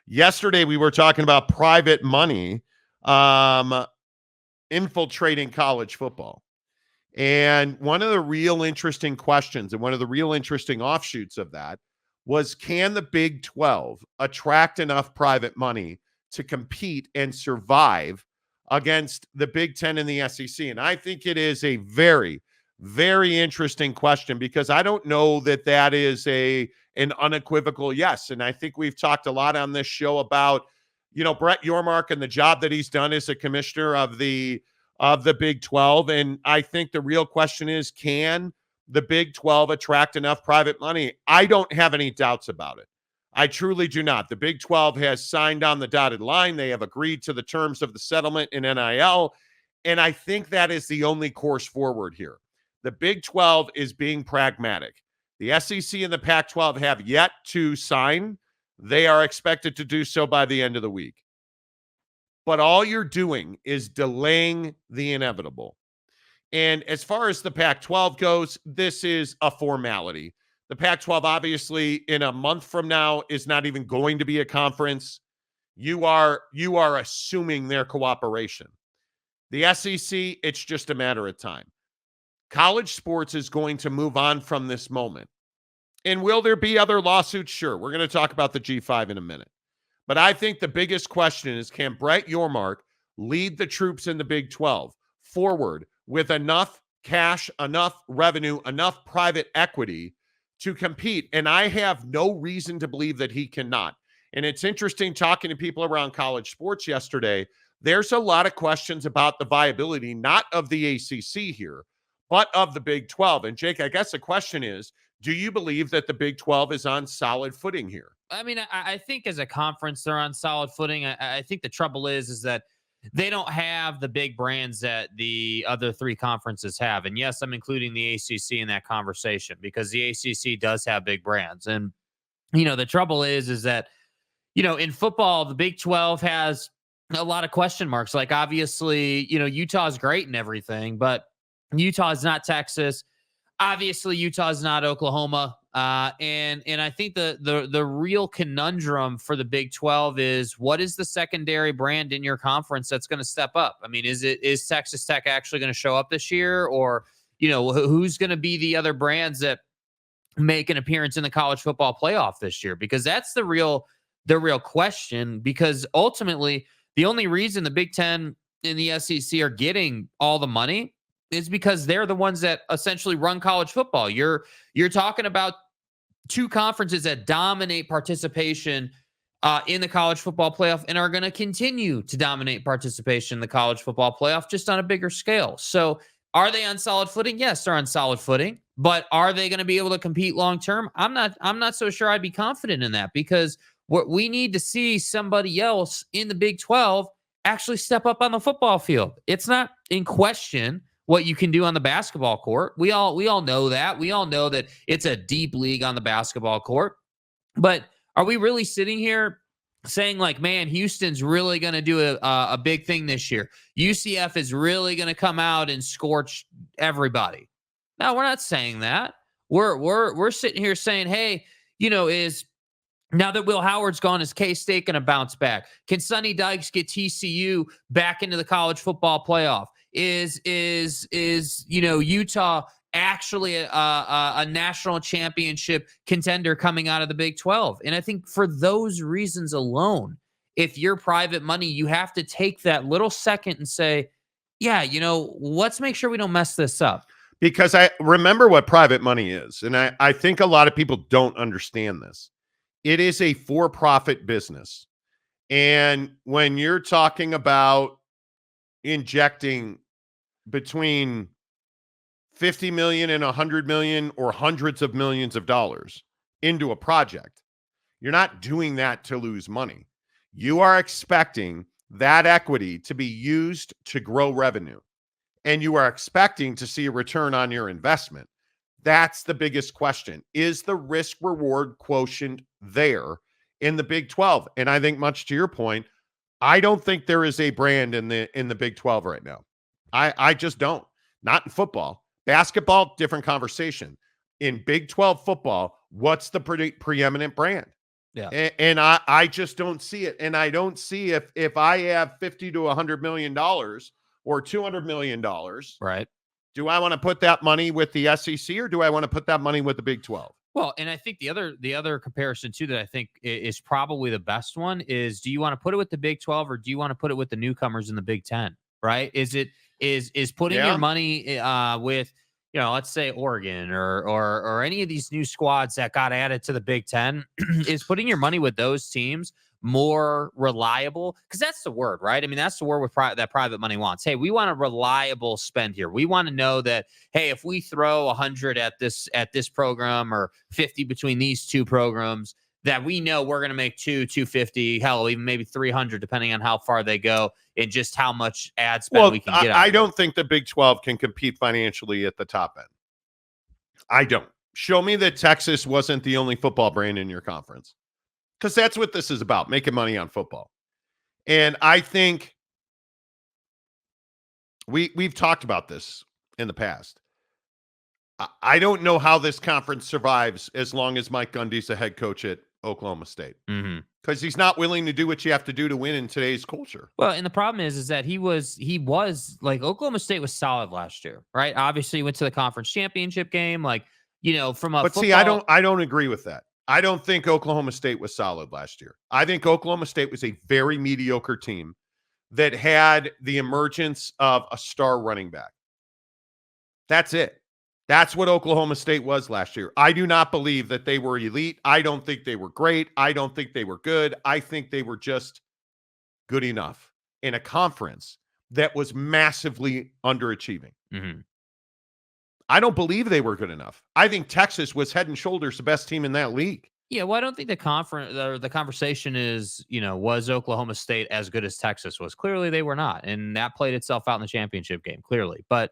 Yesterday, we were talking about private money infiltrating college football. And one of the real interesting questions and one of the real interesting offshoots of that was, can the Big 12 attract enough private money to compete and survive against the Big 10 and the SEC? And I think it is a very, very interesting question, because I don't know that that is an unequivocal yes. And I think we've talked a lot on this show about, Brett Yormark and the job that he's done as a commissioner of the Big 12. And I think the real question is, can the Big 12 attract enough private money? I don't have any doubts about it. I truly do not. The Big 12 has signed on the dotted line. They have agreed to the terms of the settlement in NIL. And I think that is the only course forward here. The Big 12 is being pragmatic. The SEC and the Pac-12 have yet to sign. They are expected to do so by the end of the week. But all you're doing is delaying the inevitable. And as far as the Pac-12 goes, this is a formality. The Pac-12, obviously, in a month from now, is not even going to be a conference. You are assuming their cooperation. The SEC, it's just a matter of time. College sports is going to move on from this moment. And will there be other lawsuits? Sure. We're going to talk about the G5 in a minute. But I think the biggest question is, can Brett Yormark lead the troops in the Big 12 forward with enough cash, enough revenue, enough private equity to compete? And I have no reason to believe that he cannot. And it's interesting talking to people around college sports yesterday. There's a lot of questions about the viability, not of the ACC here, but of the Big 12. And Jake, I guess the question is, do you believe that the Big 12 is on solid footing here? I mean, I think as a conference, they're on solid footing. I think the trouble is that they don't have the big brands that the other three conferences have. And yes, I'm including the ACC in that conversation, because the ACC does have big brands. And, the trouble is that, in football, the Big 12 has a lot of question marks. Like, obviously, Utah's great and everything, but Utah is not Texas. Obviously, Utah is not Oklahoma. And I think the real conundrum for the Big 12 is, what is the secondary brand in your conference that's going to step up? I mean, is Texas Tech actually going to show up this year? Or, who's going to be the other brands that make an appearance in the college football playoff this year? Because that's the real question, because ultimately the only reason the Big 10 and the SEC are getting all the money is because they're the ones that essentially run college football. You're talking about two conferences that dominate participation in the college football playoff and are going to continue to dominate participation in the college football playoff, just on a bigger scale. So are they on solid footing? Yes, they're on solid footing, but are they going to be able to compete long-term? I'm not so sure I'd be confident in that, because what we need to see somebody else in the Big 12 actually step up on the football field. It's not in question what you can do on the basketball court. We all know that. We all know that it's a deep league on the basketball court. But are we really sitting here saying, like, man, Houston's really going to do a big thing this year? UCF is really going to come out and scorch everybody? No, we're not saying that. We're sitting here saying, hey, is now that Will Howard's gone, is K-State going to bounce back? Can Sonny Dykes get TCU back into the college football playoff? Is Utah actually a national championship contender coming out of the Big 12? And I think for those reasons alone, if you're private money, you have to take that little second and say, yeah, let's make sure we don't mess this up. Because I remember what private money is. And I think a lot of people don't understand this. It is a for-profit business. And when you're talking about injecting between 50 million and 100 million or hundreds of millions of dollars into a project, you're not doing that to lose money. You are expecting that equity to be used to grow revenue, and you are expecting to see a return on your investment. That's the biggest question. Is the risk reward quotient there in the Big 12? And I think, much to your point, I don't think there is a brand in the Big 12 right now. I just don't. Not in football. Basketball, different conversation. In Big 12 football, what's the preeminent brand? Yeah. And I just don't see it. And I don't see if I have $50 to $100 million or $200 million, Right. do I want to put that money with the SEC or do I want to put that money with the Big 12? Well, and I think the other comparison too that I think is probably the best one is, do you want to put it with the Big 12 or do you want to put it with the newcomers in the Big 10? Right? Is putting your Yeah. money with, let's say Oregon or any of these new squads that got added to the Big 10, is putting your money with those teams more reliable? Because that's the word, right? I mean, that's the word with that private money wants. Hey, we want a reliable spend here. We want to know that, hey, if we throw 100 at this program or 50 between these two programs, that we know we're going to make 250, hell, even maybe 300, depending on how far they go and just how much ad spend we can get out I of don't think the Big 12 can compete financially at the top end. I don't. Show me that Texas wasn't the only football brand in your conference, because that's what this is about, making money on football. And I think we've talked about this in the past. I don't know how this conference survives as long as Mike Gundy's the head coach at Oklahoma State, Mm-hmm. because he's not willing to do what you have to do to win in today's culture. Well, and the problem is that he was like, Oklahoma State was solid last year, right? Obviously, went to the conference championship game, from a But football. see, I don't agree with that. I don't think Oklahoma State was solid last year. I think Oklahoma State was a very mediocre team that had the emergence of a star running back. That's it. That's what Oklahoma State was last year. I do not believe that they were elite. I don't think they were great. I don't think they were good. I think they were just good enough in a conference that was massively underachieving. Mm-hmm. I don't believe they were good enough. I think Texas was head and shoulders the best team in that league. Yeah, well, I don't think the conversation is, was Oklahoma State as good as Texas was? Clearly, they were not, and that played itself out in the championship game. Clearly, but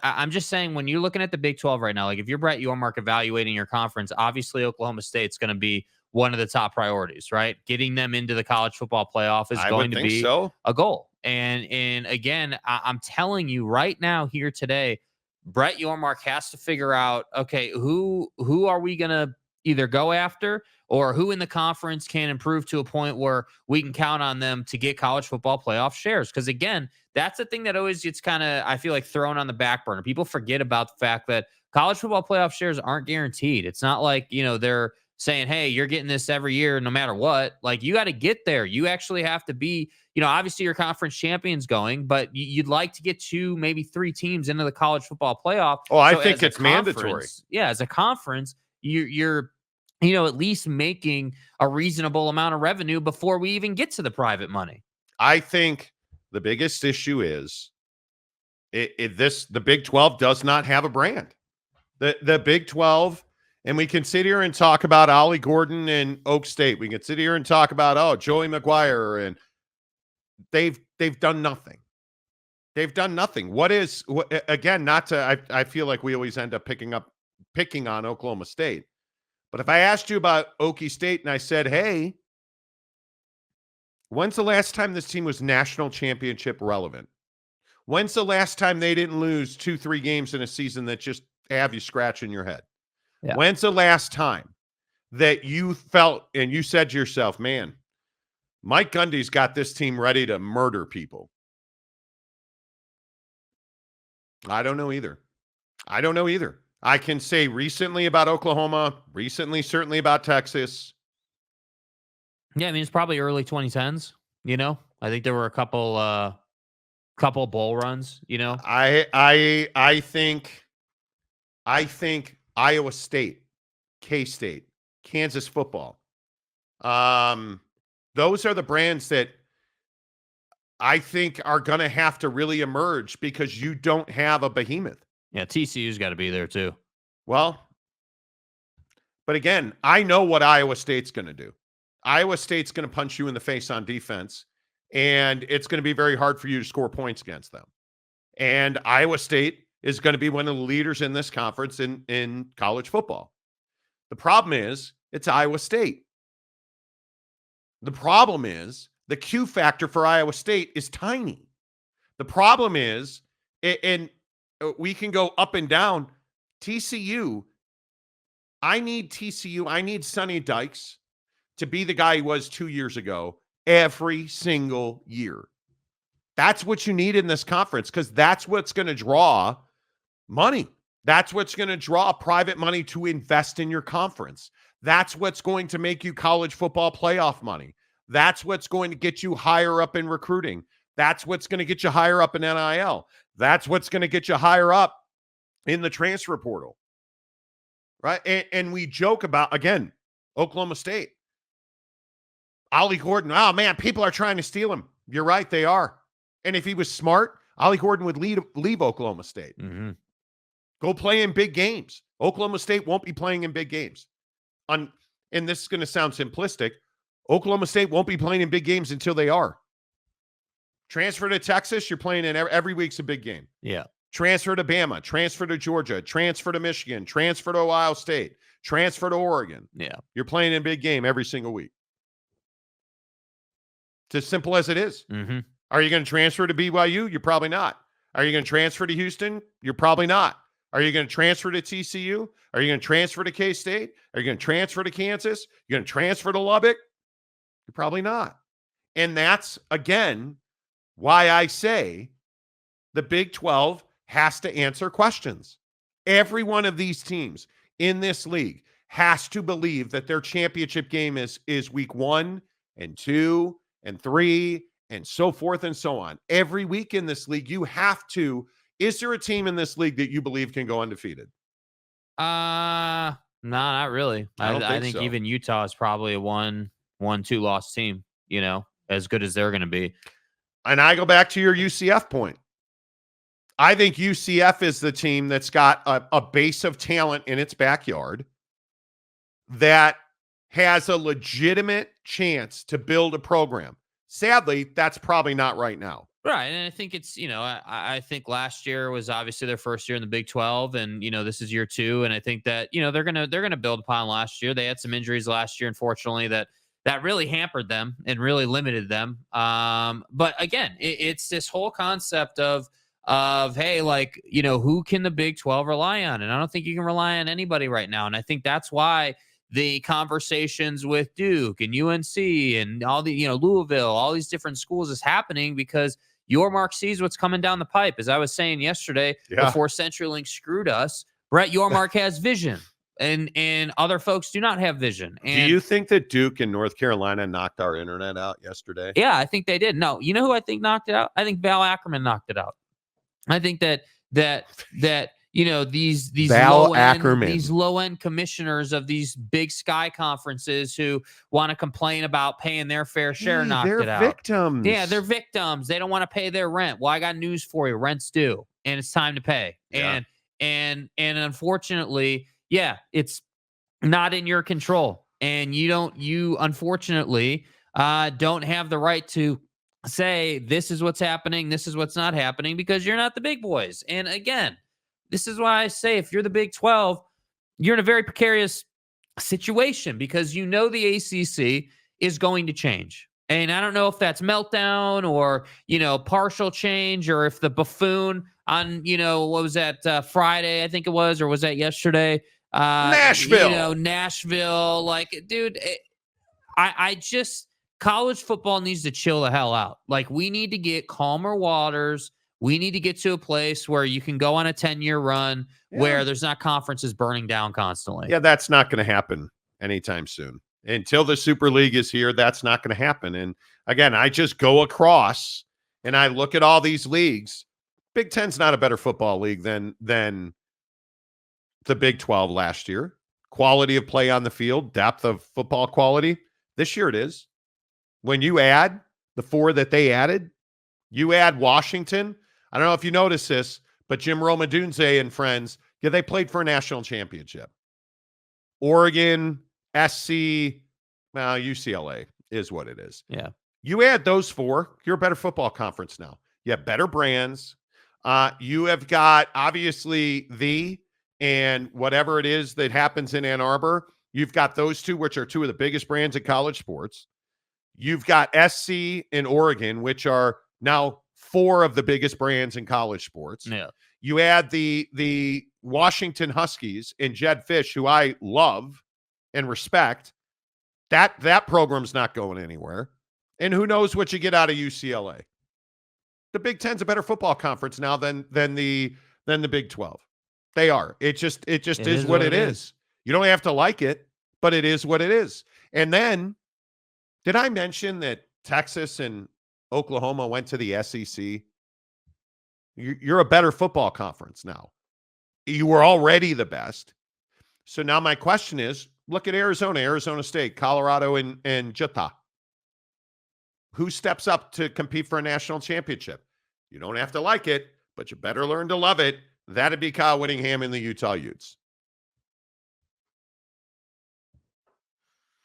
I'm just saying, when you're looking at the Big 12 right now, like if you're Brett Yormark evaluating your conference, obviously Oklahoma State's going to be one of the top priorities, right? Getting them into the college football playoff is going to be a goal. And again, I'm telling you right now here today, Brett Yormark has to figure out, okay, who are we going to either go after, or who in the conference can improve to a point where we can count on them to get college football playoff shares. Because again, that's the thing that always gets kind of, I feel like, thrown on the back burner. People forget about the fact that college football playoff shares aren't guaranteed. It's not like, they're saying, hey, you're getting this every year no matter what. Like, you got to get there. You actually have to be, obviously your conference champions going, but you'd like to get 2, maybe 3 teams into the college football playoff. Oh, I think it's mandatory. Yeah, as a conference, you're at least making a reasonable amount of revenue before we even get to the private money. I think the biggest issue is the Big 12 does not have a brand. The Big 12, and we can sit here and talk about Ollie Gordon and Oak State. We can sit here and talk about, Joey McGuire, and they've done nothing. They've done nothing. Again, I feel like we always end up picking on Oklahoma State. But if I asked you about Okie State and I said, hey, when's the last time this team was national championship relevant? When's the last time they didn't lose 2-3 games in a season that just have you scratching your head? Yeah. When's the last time that you felt and you said to yourself, man, Mike Gundy's got this team ready to murder people? I don't know either. I can say recently about Oklahoma, recently certainly about Texas. Yeah, I mean, it's probably early 2010s, I think there were a couple bowl runs, I think Iowa State, K-State, Kansas football. Those are the brands that I think are going to have to really emerge, because you don't have a behemoth. Yeah, TCU's got to be there too. Well, but again, I know what Iowa State's going to do. Iowa State's going to punch you in the face on defense, and it's going to be very hard for you to score points against them. And Iowa State is going to be one of the leaders in this conference in college football. The problem is it's Iowa State. The problem is the Q factor for Iowa State is tiny. The problem is, and we can go up and down, TCU, I need Sonny Dykes to be the guy he was 2 years ago every single year. That's what you need in this conference, because that's what's going to draw money. That's what's going to draw private money to invest in your conference. That's what's going to make you college football playoff money. That's what's going to get you higher up in recruiting. That's what's going to get you higher up in NIL. That's what's going to get you higher up in the transfer portal. Right? And we joke about, again, Oklahoma State. Ollie Gordon, oh man, people are trying to steal him. You're right, they are. And if he was smart, Ollie Gordon would leave Oklahoma State. Mm-hmm. Go play in big games. Oklahoma State won't be playing in big games. And this is going to sound simplistic. Oklahoma State won't be playing in big games until they are. Transfer to Texas, you're playing in every week's a big game. Yeah. Transfer to Bama, transfer to Georgia, transfer to Michigan, transfer to Ohio State, transfer to Oregon. Yeah. You're playing in big game every single week. It's as simple as it is. Mm-hmm. Are you going to transfer to BYU? You're probably not. Are you going to transfer to Houston? You're probably not. Are you going to transfer to TCU? Are you going to transfer to K-State? Are you going to transfer to Kansas? You're going to transfer to Lubbock? You're probably not. And that's, again, why I say the Big 12 has to answer questions. Every one of these teams in this league has to believe that their championship game is week 1 and 2 and 3 and so forth and so on. Every week in this league, you have to. Is there a team in this league that you believe can go undefeated? No, not really. I think so. even Utah is probably a 1-2 loss team, as good as they're going to be. And I go back to your UCF point. I think UCF is the team that's got a base of talent in its backyard that has a legitimate chance to build a program. Sadly, that's probably not right now. Right. And I think it's, I think last year was obviously their first year in the Big 12, and, this is year 2. And I think that, they're going to build upon last year. They had some injuries last year, unfortunately, that really hampered them and really limited them. But again, it's this whole concept of, hey, who can the Big 12 rely on? And I don't think you can rely on anybody right now. And I think that's why the conversations with Duke and UNC and all the, Louisville, all these different schools is happening, because Yormark sees what's coming down the pipe. As I was saying yesterday, before CenturyLink screwed us, Brett Yormark has vision, and other folks do not have vision. And do you think that Duke and North Carolina knocked our internet out yesterday? Yeah, I think they did. No, you know who I think knocked it out? I think Val Ackerman knocked it out. I think that these low end commissioners of these big sky conferences who want to complain about paying their fair share knocked it out. They're victims. Yeah, they're victims. They don't want to pay their rent. Well, I got news for you. Rent's due, and it's time to pay. Yeah. And unfortunately, it's not in your control, and you unfortunately don't have the right to say this is what's happening, this is what's not happening, because you're not the big boys. And again, this is why I say if you're the Big 12, you're in a very precarious situation, because the ACC is going to change. And I don't know if that's meltdown or, partial change, or if the buffoon on, what was that, Friday, I think it was, or was that yesterday? Nashville. Nashville. Dude, college football needs to chill the hell out. We need to get calmer waters. We need to get to a place where you can go on a 10-year run where there's not conferences burning down constantly. Yeah, that's not going to happen anytime soon. Until the Super League is here, that's not going to happen. And again, I just go across and I look at all these leagues. Big Ten's not a better football league than the Big 12 last year. Quality of play on the field, depth of football quality. This year it is. When you add the 4 that they added, you add Washington. I don't know if you noticed this, but Jim Romadunze and friends, they played for a national championship. Oregon, SC, UCLA is what it is. Yeah. You add those 4, you're a better football conference now. You have better brands. You have got, obviously, and whatever it is that happens in Ann Arbor, you've got those 2, which are 2 of the biggest brands in college sports. You've got SC and Oregon, which are now 4 of the biggest brands in college sports. Yeah. You add the Washington Huskies and Jed Fish, who I love and respect. That program's not going anywhere. And who knows what you get out of UCLA. The Big Ten's a better football conference now than the Big 12. They are. It just is what it is. You don't have to like it, but it is what it is. And then, did I mention that Texas and Oklahoma went to the SEC? You're a better football conference now. You were already the best. So now my question is, look at Arizona State, Colorado, and Utah. Who steps up to compete for a national championship? You don't have to like it, but you better learn to love it. That'd be Kyle Whittingham and the Utah Utes.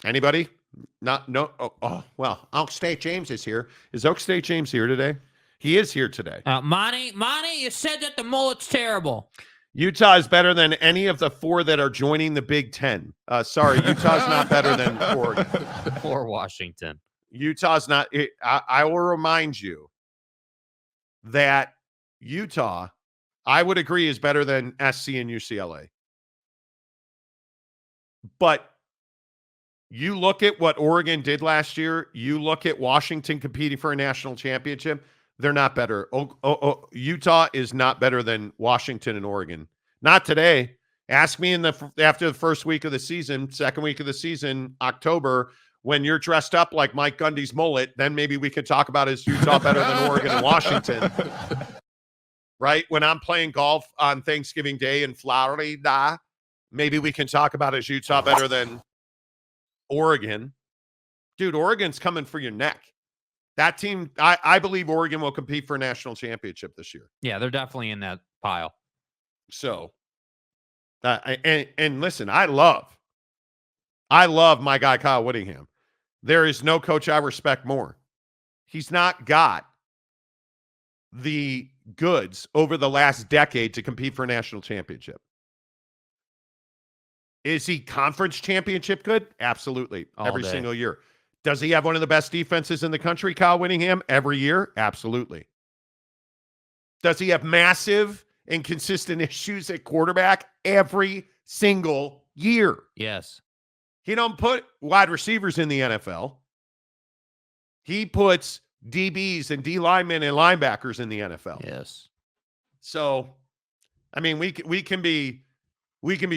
Anybody? No. Well, Oak State James is here. Is Oak State James here today? He is here today. Monty, you said that the mullet's terrible. Utah is better than any of the 4 that are joining the Big Ten. Sorry, Utah's not better than Oregon or Washington. Utah's not. I will remind you that Utah, I would agree, is better than SC and UCLA. But you look at what Oregon did last year. You look at Washington competing for a national championship. They're not better. Utah is not better than Washington and Oregon. Not today. Ask me after the first week of the season, second week of the season, October, when you're dressed up like Mike Gundy's mullet, then maybe we could talk about is Utah better than Oregon and Washington. Right? When I'm playing golf on Thanksgiving Day in Florida, maybe we can talk about is Utah better than Oregon. Dude, Oregon's coming for your neck. That team, I believe Oregon will compete for a national championship this year. Yeah, they're definitely in that pile. So, and listen, I love my guy Kyle Whittingham. There is no coach I respect more. He's not got the goods over the last decade to compete for a national championship. Is he conference championship good? Absolutely. Every single year. Does he have one of the best defenses in the country, Kyle Whittingham, every year? Absolutely. Does he have massive and consistent issues at quarterback every single year? Yes. He don't put wide receivers in the NFL. He puts DBs and D linemen and linebackers in the NFL. Yes. So, I mean, we can be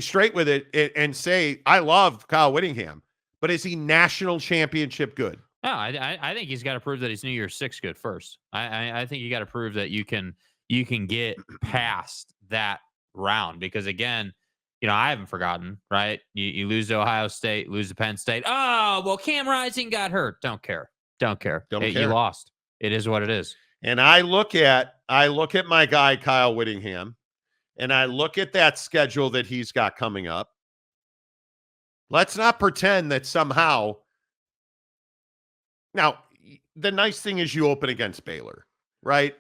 straight with it and say, I love Kyle Whittingham. But is he national championship good? No, I think he's got to prove that he's New Year's Six good first. I think you got to prove that you can get past that round because again, I haven't forgotten, right? You lose to Ohio State, lose to Penn State. Oh, well, Cam Rising got hurt. Don't care. You lost. It is what it is. And I look at my guy Kyle Whittingham, and I look at that schedule that he's got coming up. Let's not pretend that somehow. Now, the nice thing is you open against Baylor, right?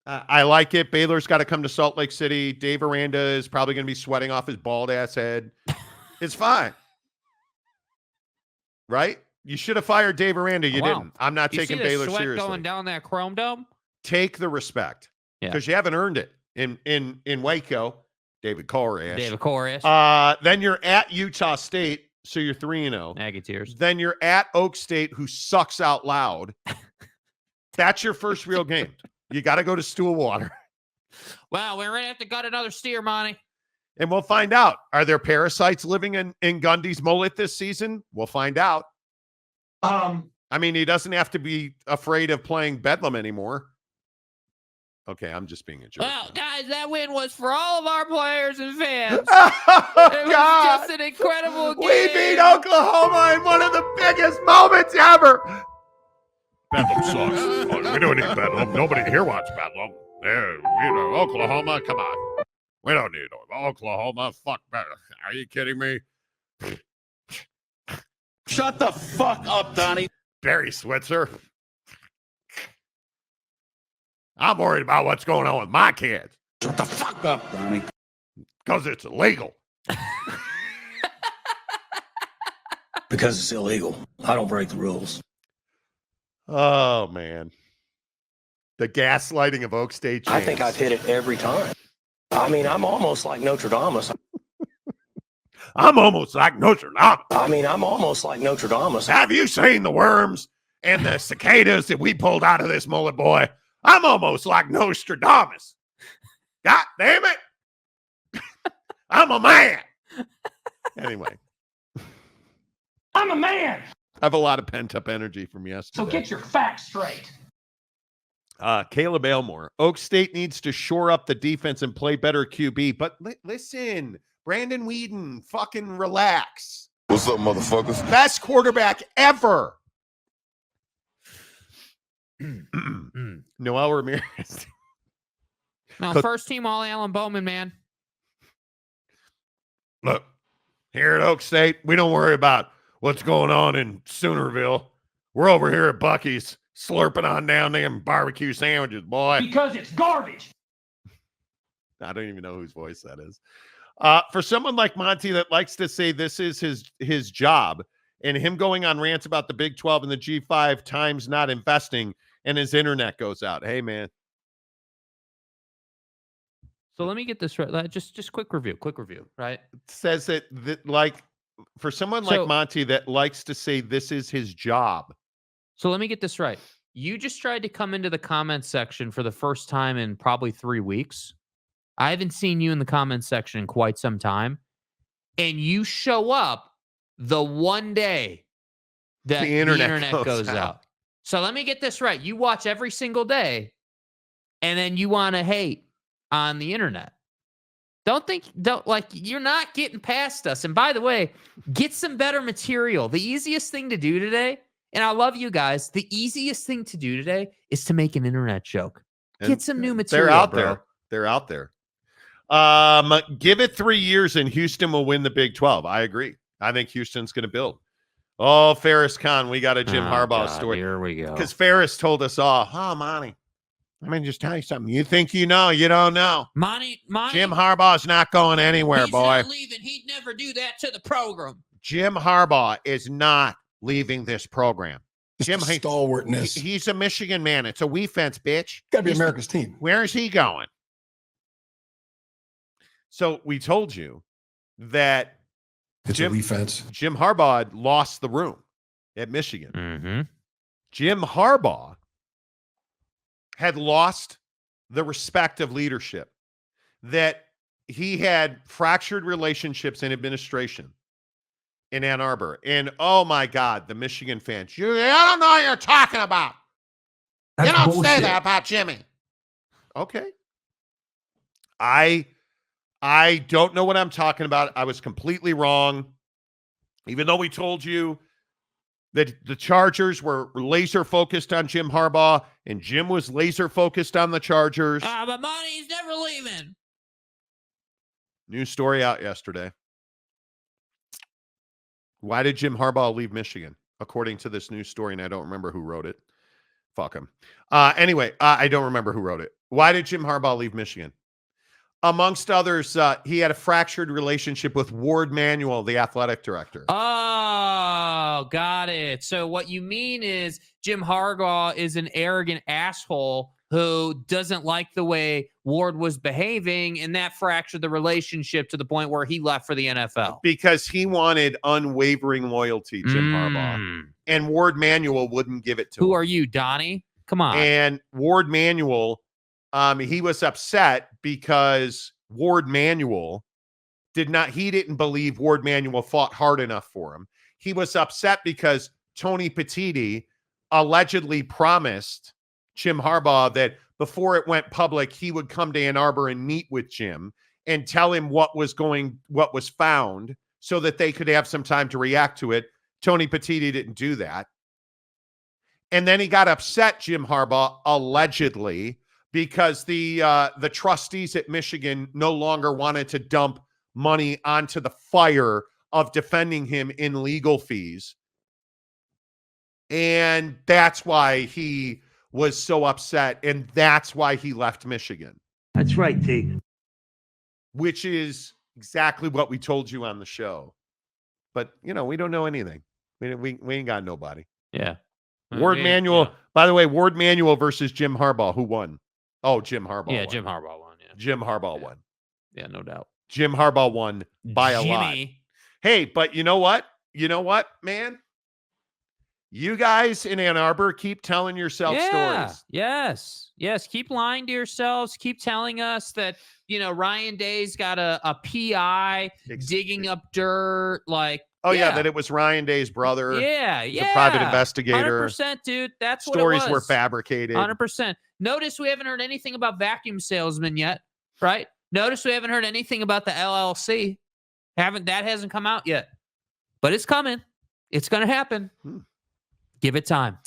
I like it. Baylor's got to come to Salt Lake City. Dave Aranda is probably going to be sweating off his bald ass head. It's fine. Right? You should have fired Dave Aranda. You didn't. I'm not taking Baylor seriously. Going down that Chrome Dome? Take the respect. Because you haven't earned it in Waco. David Koresh. Then you're at Utah State, so you're 3-0. Aggie tears. Then you're at Oak State, who sucks out loud. That's your first real game. You got to go to Stillwater. Wow, we're going to have to gut another steer, Monty. And we'll find out. Are there parasites living in Gundy's mullet this season? We'll find out. I mean, he doesn't have to be afraid of playing Bedlam anymore. Okay, I'm just being a jerk. Well, guys, that win was for all of our players and fans. Oh, it was God. just an incredible game. We beat Oklahoma in one of the biggest moments ever. Bedlam sucks. We don't need Bedlam. Nobody here wants Bedlam. Oklahoma, come on. We don't need Oklahoma. Fuck Bedlam. Are you kidding me? Shut the fuck up, Donnie. Barry Switzer. I'm worried about what's going on with my kids. Shut the fuck up, Donnie. Because it's illegal. Because it's illegal. I don't break the rules. Oh, man. The gaslighting of Oak State James. I think I've hit it every time. I mean, I'm almost like Notre Dame. I'm almost like Notre Dame. I mean, I'm almost like Notre Dame. Have you seen the worms and the cicadas that we pulled out of this mullet boy? I'm almost like Nostradamus. God damn it. I'm a man. Anyway. I'm a man. I have a lot of pent-up energy from yesterday. So get your facts straight. Caleb Aylmore. Oak State needs to shore up the defense and play better QB. But listen, Brandon Whedon, fucking relax. What's up, motherfuckers? Best quarterback ever. Noel Ramirez. No, first team all Alan Bowman, man. Look, here at Oak State, we don't worry about what's going on in Soonerville. We're over here at Buc-ee's slurping on down them barbecue sandwiches, boy. Because it's garbage. I don't even know whose voice that is. For someone like Monty that likes to say this is his job, and him going on rants about the Big 12 and the G5 times not investing, and his internet goes out. Hey, man. So let me get this right. Just quick review, right? It says that like, for someone like Monty that likes to say this is his job. So let me get this right. You just tried to come into the comment section for the first time in probably 3 weeks. I haven't seen you in the comment section in quite some time. And you show up the one day that the internet goes out. So let me get this right. You watch every single day, and then you want to hate on the internet. You're not getting past us. And by the way, get some better material. The easiest thing to do today, and I love you guys, the easiest thing to do today is to make an internet joke. Get some new material. They're out there. They're out there. Give it 3 years and Houston will win the Big 12. I agree. I think Houston's going to build. Oh, Ferris Khan, we got a Jim Harbaugh story. Here we go. Because Ferris told us all, Monty, I mean, just tell you something. You think you know, you don't know. Monty, Jim Harbaugh's not going anywhere, he's boy. Not leaving. He'd never do that to the program. Jim Harbaugh is not leaving this program. Jim, stalwartness. He's a Michigan man. It's a we fence, bitch. Got to be America's team. Where is he going? So we told you that it's a we fence. Jim Harbaugh lost the room at Michigan. Mm-hmm. Jim Harbaugh had lost the respect of leadership, that he had fractured relationships in administration in Ann Arbor. And oh my God, the Michigan fans, I don't know what you're talking about. That's you don't bullshit. say that about Jimmy. Okay. I don't know what I'm talking about. I was completely wrong. Even though we told you that the Chargers were laser focused on Jim Harbaugh and Jim was laser focused on the Chargers. But Monty's never leaving. New story out yesterday. Why did Jim Harbaugh leave Michigan? According to this news story, and I don't remember who wrote it. Fuck him. Anyway, I don't remember who wrote it. Why did Jim Harbaugh leave Michigan? Amongst others, he had a fractured relationship with Ward Manuel, the athletic director. Oh, got it. So what you mean is Jim Harbaugh is an arrogant asshole who doesn't like the way Ward was behaving, and that fractured the relationship to the point where he left for the NFL. Because he wanted unwavering loyalty, Jim Harbaugh. And Ward Manuel wouldn't give it to him. Who are you, Donnie? Come on. And Ward Manuel, he was upset because Ward Manuel didn't believe Ward Manuel fought hard enough for him. He was upset because Tony Petitti allegedly promised Jim Harbaugh that before it went public, he would come to Ann Arbor and meet with Jim and tell him what was found so that they could have some time to react to it. Tony Petitti didn't do that. And then he got upset, Jim Harbaugh, allegedly, because the trustees at Michigan no longer wanted to dump money onto the fire of defending him in legal fees. And that's why he was so upset, and that's why he left Michigan. That's right, T. Which is exactly what we told you on the show. But, we don't know anything. We ain't got nobody. Yeah. Ward Manuel, by the way, Ward Manuel versus Jim Harbaugh. Who won? Oh, Jim Harbaugh won. Jim Harbaugh won. Yeah. Jim Harbaugh won. Yeah, no doubt. Jim Harbaugh won by a lot. Hey, but you know what? You know what, man? You guys in Ann Arbor keep telling yourself stories. Yes. Keep lying to yourselves. Keep telling us that, Ryan Day's got a PI digging up dirt. That it was Ryan Day's brother. He's a private investigator. 100%, dude. That's Stories what it was. were fabricated. 100%. Notice we haven't heard anything about vacuum salesmen yet, right? Notice we haven't heard anything about the LLC. That hasn't come out yet. But it's coming. It's going to happen. Give it time.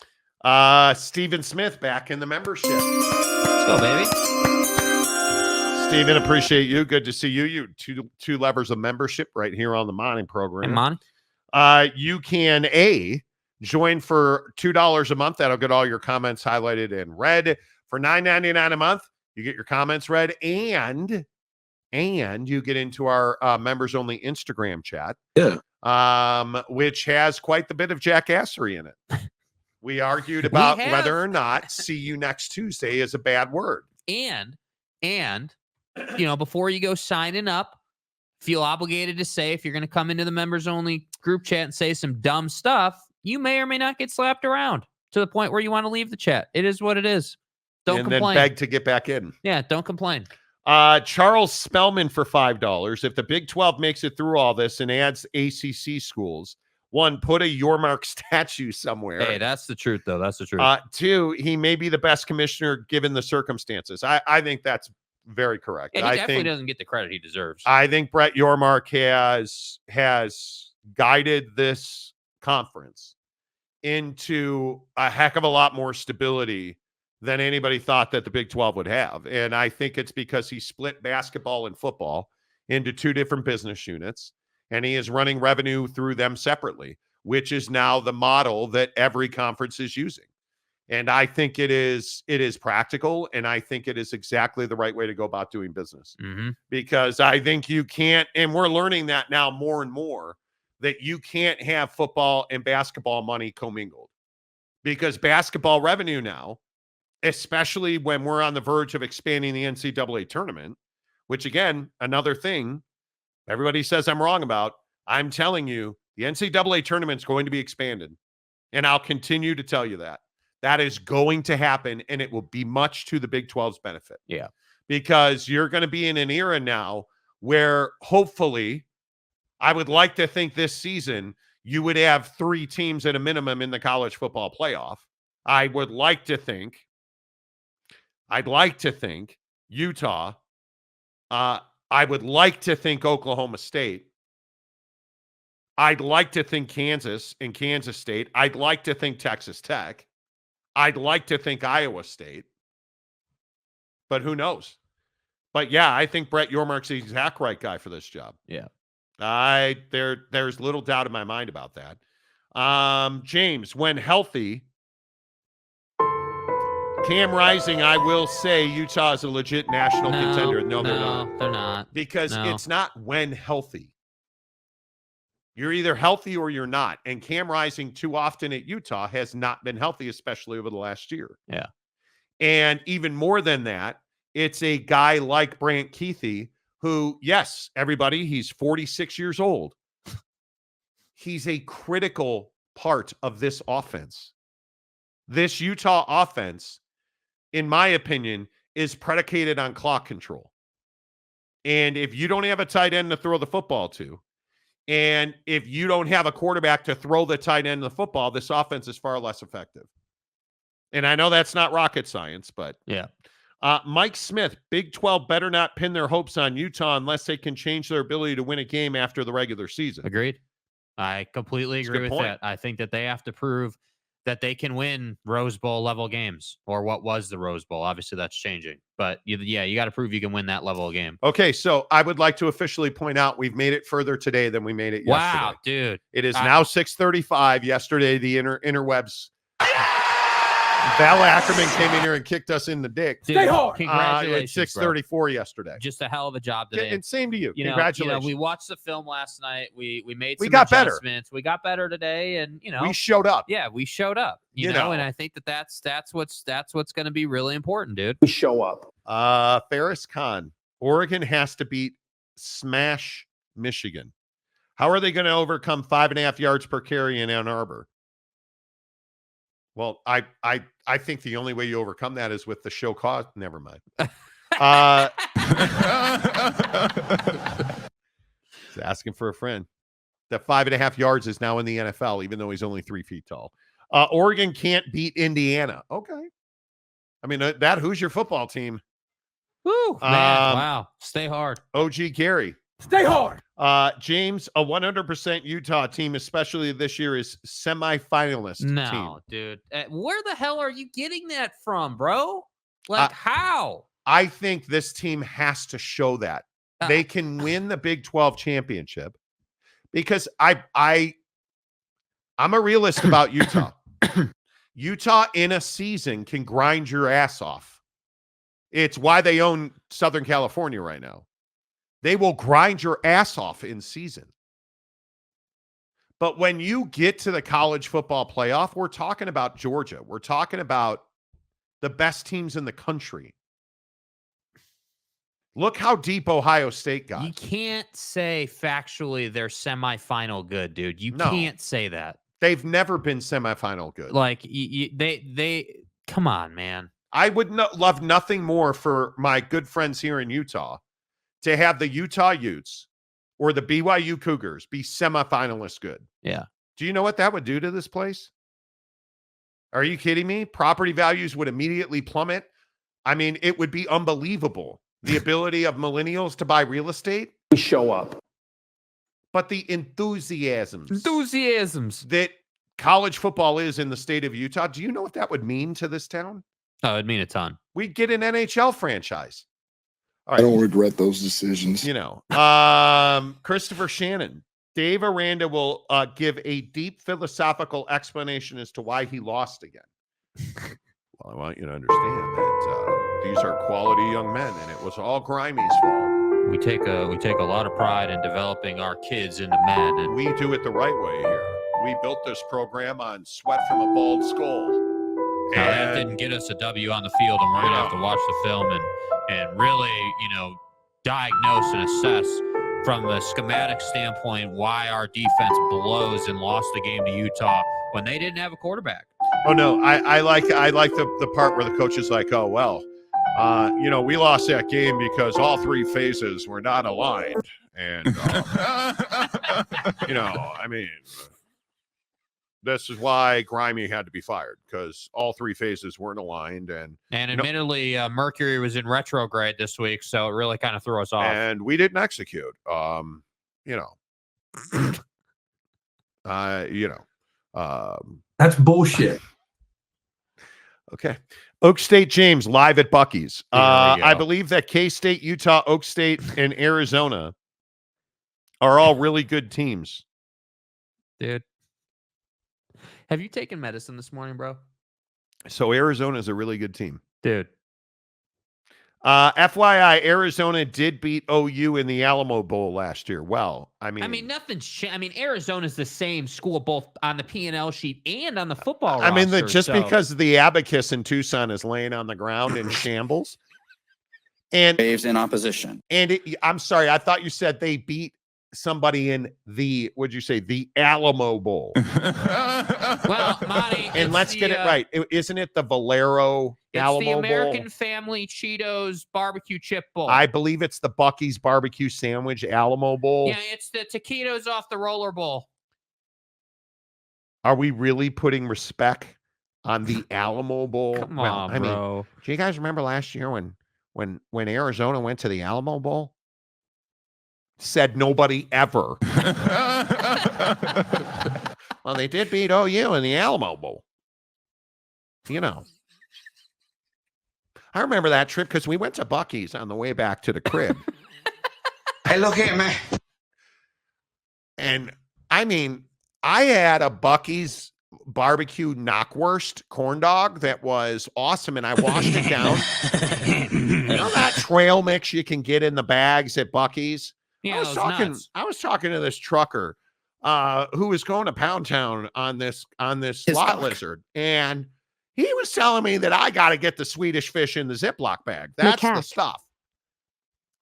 Stephen Smith back in the membership. Let's go, baby. Stephen, appreciate you. Good to see you. You two levers of membership right here on the Monty program. And Monty? You can join for $2 a month. That'll get all your comments highlighted and read. For $9.99 a month, you get your comments read, and you get into our members only Instagram chat. Yeah. Which has quite the bit of jackassery in it. We argued about whether or not "see you next Tuesday" is a bad word. And before you go signing up, feel obligated to say, if you're going to come into the members only group chat and say some dumb stuff, you may or may not get slapped around to the point where you want to leave the chat. It is what it is. Don't complain. Then beg to get back in. Yeah, don't complain. Charles Spellman for $5. If the Big 12 makes it through all this and adds ACC schools, 1, put a Yormark statue somewhere. Hey, that's the truth, though. That's the truth. 2, he may be the best commissioner given the circumstances. I think that's very correct. Yeah, he definitely doesn't get the credit he deserves. I think Brett Yormark has guided this conference into a heck of a lot more stability than anybody thought that the Big 12 would have. And I think it's because he split basketball and football into 2 different business units, and he is running revenue through them separately, which is now the model that every conference is using. And I think it is practical, and I think it is exactly the right way to go about doing business. Because I think you can't, and we're learning that now more and more, that you can't have football and basketball money commingled. Because basketball revenue now, especially when we're on the verge of expanding the NCAA tournament, which, again, another thing everybody says I'm wrong about. I'm telling you, the NCAA tournament's going to be expanded, and I'll continue to tell you that. That is going to happen, and it will be much to the Big 12's benefit. Yeah. Because you're going to be in an era now where, hopefully, I would like to think this season you would have 3 teams at a minimum in the college football playoff. I'd like to think Utah. I would like to think Oklahoma State. I'd like to think Kansas and Kansas State. I'd like to think Texas Tech. I'd like to think Iowa State. But who knows? But yeah, I think Brett Yormark's the exact right guy for this job. Yeah. There's little doubt in my mind about that. James, when healthy, Cam Rising, I will say Utah is a legit national contender. No, they're not. They're not. Because it's not when healthy. You're either healthy or you're not. And Cam Rising, too often at Utah, has not been healthy, especially over the last year. Yeah. And even more than that, it's a guy like Brant Keithy, who, yes, everybody, he's 46 years old. He's a critical part of this offense. This Utah offense, in my opinion, is predicated on clock control. And if you don't have a tight end to throw the football to, and if you don't have a quarterback to throw the tight end of the football, this offense is far less effective. And I know that's not rocket science, but yeah. Mike Smith, Big 12 better not pin their hopes on Utah unless they can change their ability to win a game after the regular season. Agreed. I completely agree with that. I think that they have to prove that they can win Rose Bowl level games, or what was the Rose Bowl. Obviously, that's changing. But you got to prove you can win that level of game. Okay, so I would like to officially point out we've made it further today than we made it yesterday. Wow, dude. It is now 6:35. Yesterday, the interwebs. Val Ackerman came in here and kicked us in the dick. Dude, stay hard. Congratulations. It's 6:34 yesterday. Just a hell of a job today. And same to you. Congratulations. We watched the film last night. We made some adjustments. We got better today, and we showed up. Yeah, we showed up. You know, and I think that's what's going to be really important, dude. We show up. Ferris Khan, Oregon has to beat Smash Michigan. How are they going to overcome 5.5 yards per carry in Ann Arbor? Well, I think the only way you overcome that is with the show cause. Never mind. He's asking for a friend. That 5.5 yards is now in the NFL, even though he's only 3 feet tall. Oregon can't beat Indiana. Okay. I mean, that Hoosier football team. Woo, man, wow. Stay hard. OG Gary. Stay hard. James, a 100% Utah team, especially this year, is semifinalist team. No, dude. Where the hell are you getting that from, bro? Like, how? I think this team has to show that. They can win the Big 12 championship because I'm a realist about Utah. Utah in a season can grind your ass off. It's why they own Southern California right now. They will grind your ass off in season. But when you get to the college football playoff, we're talking about Georgia. We're talking about the best teams in the country. Look how deep Ohio State got. You can't say factually they're semifinal good, dude. You can't say that. They've never been semifinal good. Like, they come on, man. I would love nothing more for my good friends here in Utah to have the Utah Utes or the BYU Cougars be semifinalist good. Yeah. Do you know what that would do to this place? Are you kidding me? Property values would immediately plummet. I mean, it would be unbelievable. The ability of millennials to buy real estate. We show up. But the enthusiasms that college football is in the state of Utah, do you know what that would mean to this town? Oh, it'd mean a ton. We'd get an NHL franchise. All right. I don't regret those decisions. You know, Christopher Shannon. Dave Aranda will give a deep philosophical explanation as to why he lost again. Well, I want you to understand that these are quality young men, and it was all Grimey's fault. We take a lot of pride in developing our kids into men, and we do it the right way here. We built this program on sweat from a bald skull. And that didn't get us a W on the field, and we're gonna have to watch the film and really, diagnose and assess from the schematic standpoint why our defense blows and lost the game to Utah when they didn't have a quarterback. Oh no, I like the part where the coach is like, oh well, we lost that game because all 3 phases were not aligned, and I mean, this is why Grimey had to be fired, because all 3 phases weren't aligned, and admittedly, Mercury was in retrograde this week, so it really kind of threw us off. And we didn't execute. That's bullshit. Okay. Oak State James live at Buc-ee's. I believe that K-State, Utah, Oak State, and Arizona are all really good teams. Dude. Have you taken medicine this morning, bro? So Arizona is a really good team. Dude. FYI, Arizona did beat OU in the Alamo Bowl last year. Well, I mean, nothing's changed. I mean, Arizona's the same school both on the P&L sheet and on the football roster. Because the abacus in Tucson is laying on the ground in shambles. And Waves in opposition. And I'm sorry, I thought you said they beat somebody in the Alamo Bowl. Well, Monty, and let's get it right. Isn't it the Valero Alamo Bowl? It's the American Family Cheetos Barbecue Chip Bowl. I believe it's the Buc-ee's Barbecue Sandwich Alamo Bowl. Yeah, it's the Taquitos off the Roller Bowl. Are we really putting respect on the Alamo Bowl? Come on, bro. Do you guys remember last year when Arizona went to the Alamo Bowl? Said nobody ever. Well, they did beat OU in the Alamo Bowl. I remember that trip because we went to Buc-ee's on the way back to the crib. Hey, look here, man. And I mean, I had a Buc-ee's barbecue knockwurst corn dog that was awesome, and I washed it down. That trail mix you can get in the bags at Buc-ee's? Yeah, I was talking to this trucker who was going to Pound Town on this slot lizard, and he was telling me that I got to get the Swedish fish in the Ziploc bag. That's the stuff.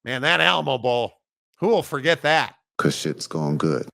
Man, that Alamo Bowl, who will forget that? Because shit's going good.